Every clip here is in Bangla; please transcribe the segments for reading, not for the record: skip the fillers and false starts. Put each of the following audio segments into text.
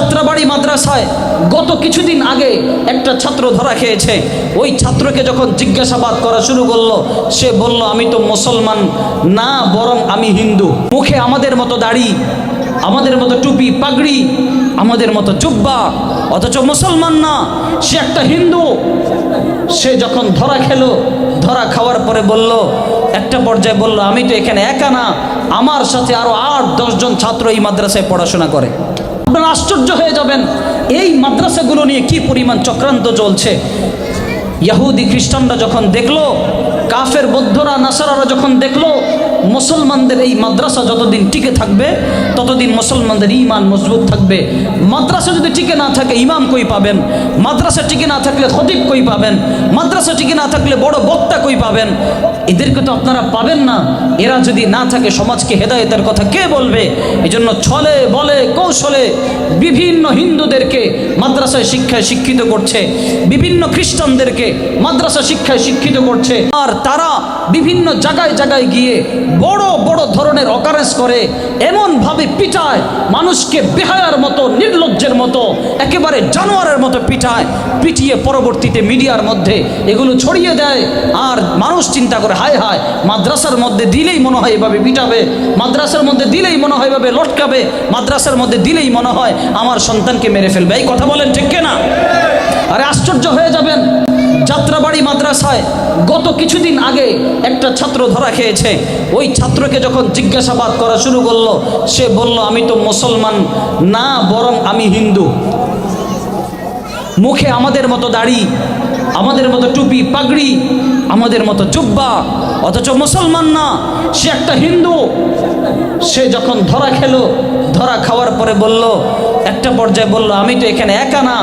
যাত্রাবাড়ি মাদ্রাসায় গত কিছুদিন আগে একটা ছাত্র ধরা খেয়েছে। ওই ছাত্রকে যখন জিজ্ঞাসাবাদ করা শুরু করলো, সে বলল আমি তো মুসলমান না, বরং আমি হিন্দু। মুখে আমাদের মতো দাড়ি, আমাদের মতো টুপি পাগড়ি, আমাদের মতো জুব্বা, অথচ মুসলমান না, সে একটা হিন্দু। সে যখন ধরা খেলো, ধরা খাওয়ার পরে বলল, একটা পর্যায়ে বলল আমি তো এখানে একা না, আমার সাথে আরো 8-10 জন ছাত্র এই মাদ্রাসায় পড়াশোনা করে। আপনারা আশ্চর্য হয়ে যাবেন এই মাদ্রাসাগুলো নিয়ে কি পরিমাণ চক্রান্ত চলছে। ইহুদি খ্রিস্টানরা যখন দেখলো, কাফের বৌদ্ধরা নাসারারা যখন দেখলো মুসলমানদের এই মাদ্রাসা যতদিন টিকে থাকবে ততদিন মুসলমানদের ঈমান মজবুত থাকবে। মাদ্রাসা যদি টিকে না থাকে ইমাম কই পাবেন? মাদ্রাসা টিকে না থাকলে খতিব কই পাবেন? মাদ্রাসা টিকে না থাকলে বড় বক্তা কই পাবেন? এদেরকে তো আপনারা পাবেন না। এরা যদি না থাকে সমাজকে হেদায়েতের কথা কে বলবে? এজন্য ছলে বলে কৌশলে বিভিন্ন হিন্দুদেরকে মাদ্রাসায় শিক্ষায় শিক্ষিত করছে, বিভিন্ন খ্রিস্টানদেরকে মাদ্রাসা শিক্ষায় শিক্ষিত করছে। আর তারা বিভিন্ন জায়গায় জায়গায় গিয়ে বড় বড় ধরনের অকারেন্স করে, এমনভাবে পিটায় মানুষকে, বেহায়ার মতো, নির্লজ্জের মতো, একেবারে জানোয়ারের মতো পিটায়। পিটিয়ে পরবর্তীতে মিডিয়ার মধ্যে এগুলো ছড়িয়ে দেয়। আর মানুষ চিন্তা করে হায় হায়, মাদ্রাসার মধ্যে দিলেই মনে হয় এভাবে পিটাবে, মাদ্রাসার মধ্যে দিলেই মনে হয় এভাবে লটকাবে, মাদ্রাসার মধ্যে দিলেই মনে হয় আমার সন্তানকে মেরে ফেলবে। এই কথা বলেন ঠিক কিনা? আরে আশ্চর্য হয়ে যাবেন, যাত্রাবাড়ি মাদ্রাসায় গত কিছুদিন আগে একটা ছাত্র ধরা খেয়েছে। ওই ছাত্রকে যখন জিজ্ঞাসাবাদ করা শুরু করলো, সে বলল আমি তো মুসলমান না, বরং আমি হিন্দু। মুখে আমাদের মতো দাড়ি, আমাদের মতো টুপি পাগড়ি, আমাদের মতো জুব্বা, অথচ মুসলমান না, সে একটা হিন্দু। সে যখন ধরা খেলো, ধরা খাওয়ার পরে বলল, একটা পর্যায়ে বলল আমি তো এখানে একা না,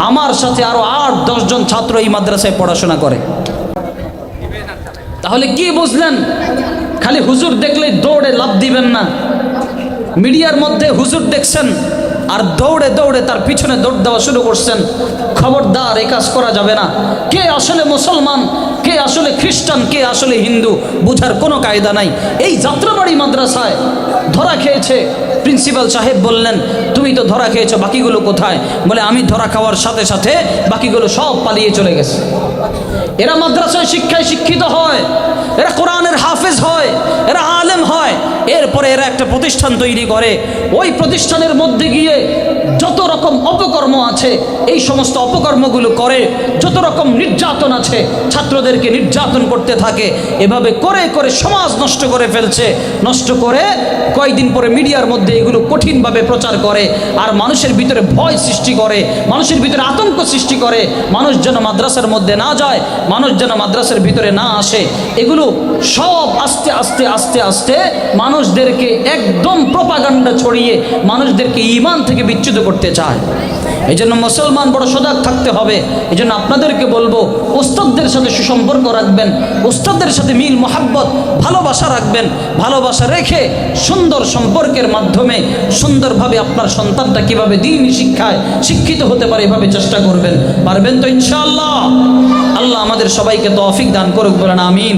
আমার সাথে আরো 8-10 জন ছাত্র এই মাদ্রাসায় পড়াশোনা করে। তাহলে কি বুঝলেন? খালি হুজুর দেখলে দৌড়ে লাফ দিবেন না। মিডিয়ার মধ্যে হুজুর দেখছেন আর দৌড়ে দৌড়ে তার পিছনে দৌড় দেওয়া শুরু করছেন। খবরদার, এই কাজ করা যাবে না। কে আসলে মুসলমান, কে আসলে খ্রিস্টান, কে আসলে হিন্দু বুঝার কোনো কায়দা নাই। এই যাত্রাবাড়ি মাদ্রাসায় ধরা খেয়েছে। প্রিন্সিপাল সাহেব বললেন তুমি তো ধরা খেয়েছো, বাকিগুলো কোথায়? বলে আমি ধরা খাওয়ার সাথে সাথে বাকিগুলো সব পালিয়ে চলে গেছে। এরা মাদ্রাসায় শিক্ষায় শিক্ষিত হয়, এরা কোরআনের হাফেজ হয়, এরা আলেম হয়, এরপরে এরা একটা প্রতিষ্ঠান তৈরি করে। ওই প্রতিষ্ঠানের মধ্যে গিয়ে যত রকম অপকর্ম আছে এই সমস্ত অপকর্মগুলো করে, যত রকম নির্যাতন আছে ছাত্রদেরকে নির্যাতন করতে থাকে। এভাবে করে করে সমাজ নষ্ট করে ফেলছে। নষ্ট করে কয়েকদিন পরে মিডিয়ার মধ্যে এগুলো কঠিনভাবে প্রচার করে, আর মানুষের ভিতরে ভয় সৃষ্টি করে, মানুষের ভিতরে আতঙ্ক সৃষ্টি করে। মানুষ যেন মাদ্রাসার মধ্যে না যায়, মানুষ যেন মাদ্রাসার ভিতরে না আসে। এগুলো সব আস্তে আস্তে আস্তে আস্তে মানুষদেরকে একদম প্রপাগান্ডা ছড়িয়ে মানুষদেরকে ঈমান থেকে বিচ্যুত করতে চায়। এই জন্য মুসলমান বড় সজাগ থাকতে হবে। এই জন্য আপনাদেরকে বলবো, ওস্তাদদের সাথে সুসম্পর্ক রাখবেন, ওস্তাদদের সাথে মিল মোহাব্বত ভালোবাসা রাখবেন। ভালোবাসা রেখে সুন্দর সম্পর্কের মাধ্যমে সুন্দরভাবে আপনার সন্তানটা কিভাবে দ্বীনি শিক্ষায় শিক্ষিত হতে পারে এভাবে চেষ্টা করবেন। পারবেন তো ইনশাআল্লাহ? আল্লাহ আমাদের সবাইকে তৌফিক দান করুক, বলেন আমিন।